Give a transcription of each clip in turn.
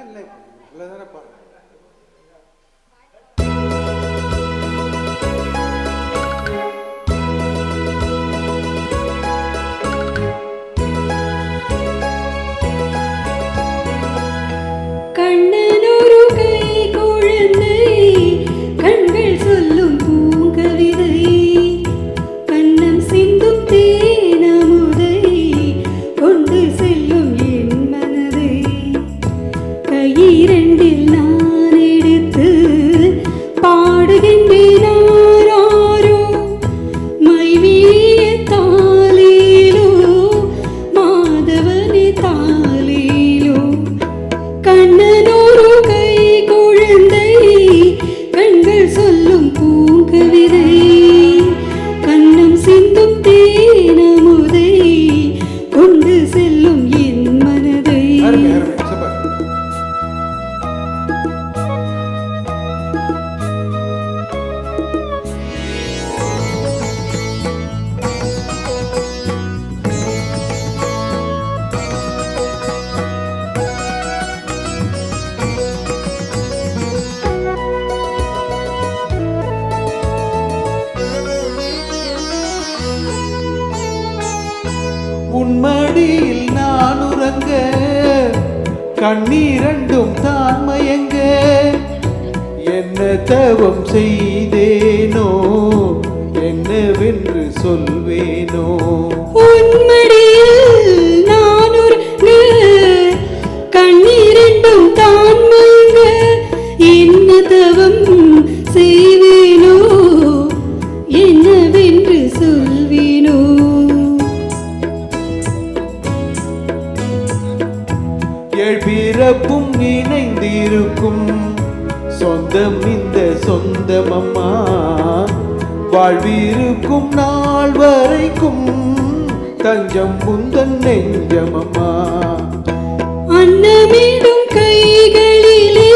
இல்லை இல்லை தானேப்பா. உன்மடியில் நான் உறங்க கண்ணீரண்டும் தான் மயங்க என்ன தவம் செய்தேனோ என்னவென்று சொல்வேனோ. உன்மடியில் நான் உறங்க கண்ணீரண்டும் தான் மயங்க என்ன தவம் செய்வேனோ என்னவென்று சொல்வேனோ. பிறப்பும் இணைந்திருக்கும் சொந்தம் இந்த சொந்தமம்மா வாழ்விருக்கும் நாள் வரைக்கும் தஞ்சம் முந்தன் நெஞ்சமம்மா. அன்னமிடும் கைகளிலே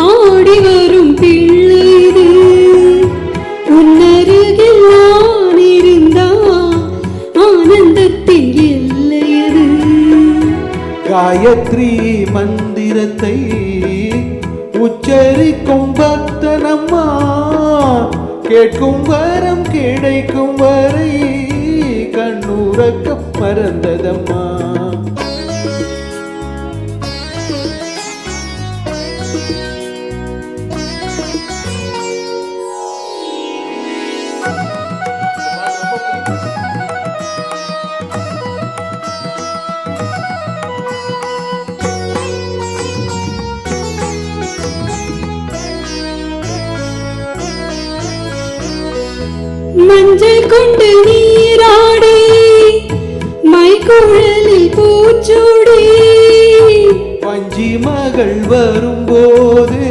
ஆடி வரும் பிள்ளைது உன்னருகில் நான் இருந்தா ஆனந்தத்தின் எல்லையது. காயத்ரி மந்திரத்தை உச்சரிக்கும் பக்தனம்மா கேட்கும் வரம் கிடைக்கும் வரை கண்ணுறக்க மறந்ததம்மா. மஞ்சள் கொண்டு நீராடி மைக்குழலில் பூச்சூடி வஞ்சி மகள் வரும்போது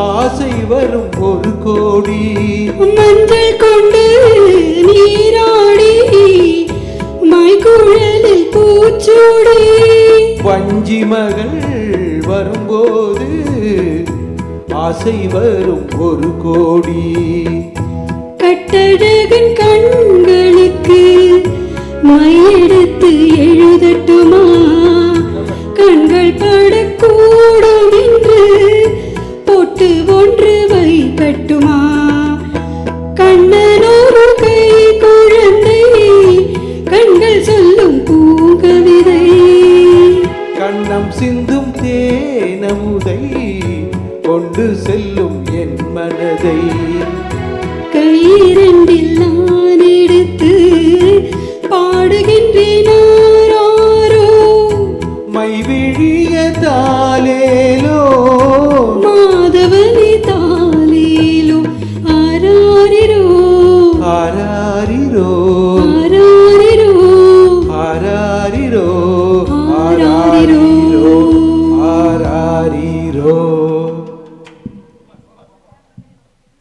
ஆசை வரும் ஒரு கோடி. மஞ்சள் கொண்டு நீராடி மைக்குழலில் பூச்சூடி வஞ்சி மகள் வரும்போது ஆசை வரும் ஒரு கோடி. கட்டழகன் கண்களுக்கு மையெடுத்து எழுதட்டுமா கண்கள் படக்கூடும் என்று பொட்டு ஒன்று வைக்கட்டுமா. கண்ணனோரு கை குழந்தை கண்கள் சொல்லும் பூங்கவிதை கண்ணம் சிந்தும் தேனமுதை கொண்டு செல்லும் என் மனதை கையிரண்டில்